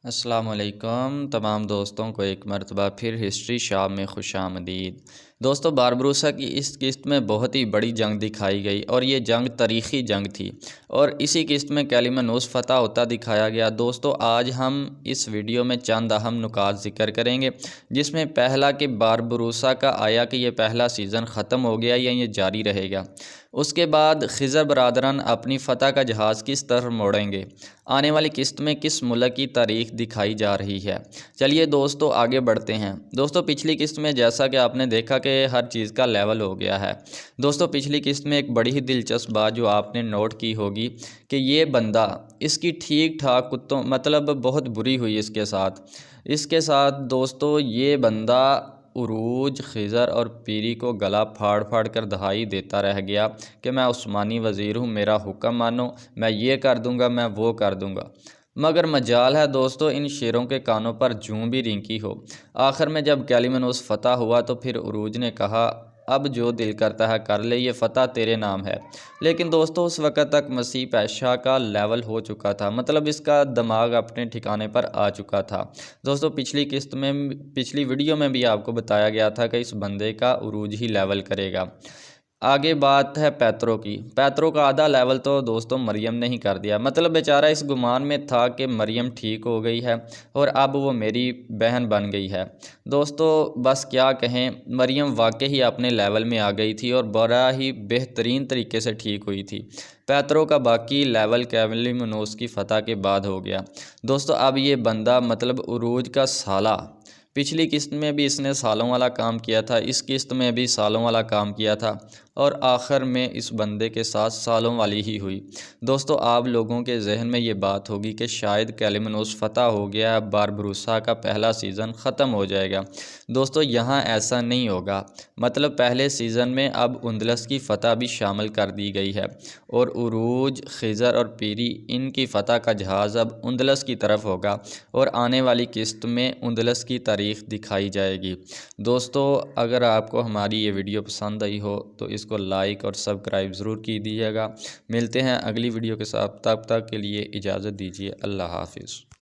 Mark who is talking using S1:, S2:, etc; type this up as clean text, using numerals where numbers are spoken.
S1: अस्सलामुअलैकुम तमाम दोस्तों को एक मरतबा फिर हिस्ट्री शाम में खुशामदीद। दोस्तों, बारबरूसा की इस किस्त में बहुत ही बड़ी जंग दिखाई गई और ये जंग तारीख़ी जंग थी और इसी किस्त में कैलिमनोस फ़तह होता दिखाया गया। दोस्तों, आज हम इस वीडियो में चंद अहम नुकात ज़िक्र करेंगे, जिसमें पहला कि बारबरूसा का आया कि ये पहला सीज़न ख़त्म हो गया या ये जारी रहेगा। उसके बाद ख़िज़र बरादरान अपनी फ़तह का जहाज़ किस तरह मोड़ेंगे, आने वाली किस्त में किस मुल्क की तारीख दिखाई जा रही है। चलिए दोस्तों आगे बढ़ते हैं। दोस्तों, पिछली किस्त में जैसा कि आपने देखा कि हर चीज़ का लेवल हो गया है। दोस्तों, पिछली किस्त में एक बड़ी ही दिलचस्प बात जो आपने नोट की होगी कि ये बंदा, इसकी ठीक ठाक कुत्तों मतलब बहुत बुरी हुई इसके साथ दोस्तों ये बंदा उरूज, ख़िज़र और पीरी को गला फाड़ फाड़ कर दहाई देता रह गया कि मैं उस्मानी वज़ीर हूँ, मेरा हुक्म मानो, मैं ये कर दूँगा, मैं वो कर दूँगा। मगर मजाल है दोस्तों, इन शेरों के कानों पर जूं भी रिंकी हो। आखिर में जब कैलिमनोस फ़तह हुआ तो फिर उरूज ने कहा, अब जो दिल करता है कर ले, ये फ़तह तेरे नाम है। लेकिन दोस्तों, उस वक़्त तक मसीह पैशा का लेवल हो चुका था, मतलब इसका दिमाग अपने ठिकाने पर आ चुका था। दोस्तों, पिछली वीडियो में भी आपको बताया गया था कि इस बंदे का उरूज ही लेवल करेगा। आगे बात है पैत्रो की। पैत्रो का आधा लेवल तो दोस्तों मरियम ने ही कर दिया, मतलब बेचारा इस गुमान में था कि मरियम ठीक हो गई है और अब वो मेरी बहन बन गई है। दोस्तों बस क्या कहें, मरियम वाकई ही अपने लेवल में आ गई थी और बड़ा ही बेहतरीन तरीके से ठीक हुई थी। पैत्रो का बाकी लेवल कैलिमनोस की फ़तह के बाद हो गया। दोस्तों, अब ये बंदा मतलब उरूज का साला, पिछली किस्त में भी इसने सालों वाला काम किया था, इस किस्त में भी सालों वाला काम किया था और आखिर में इस बंदे के साथ सालों वाली ही हुई। दोस्तों, आप लोगों के जहन में ये बात होगी कि शायद कैलिमनोस फ़तह हो गया, अब बारबरूसा का पहला सीज़न ख़त्म हो जाएगा। दोस्तों, यहाँ ऐसा नहीं होगा, मतलब पहले सीज़न में अब उंदलस की फ़तह भी शामिल कर दी गई है और उरूज, ख़िज़र और पीरी, इनकी फ़तह का जहाज़ अब उंदलस की तरफ होगा और आने वाली किस्त में उंदलस की तारीख़ दिखाई जाएगी। दोस्तों, अगर आपको हमारी ये वीडियो पसंद आई हो तो इसको लाइक और सब्सक्राइब ज़रूर कीजिएगा। मिलते हैं अगली वीडियो के साथ, तब तक के लिए इजाज़त दीजिए। अल्लाह हाफ़िज़।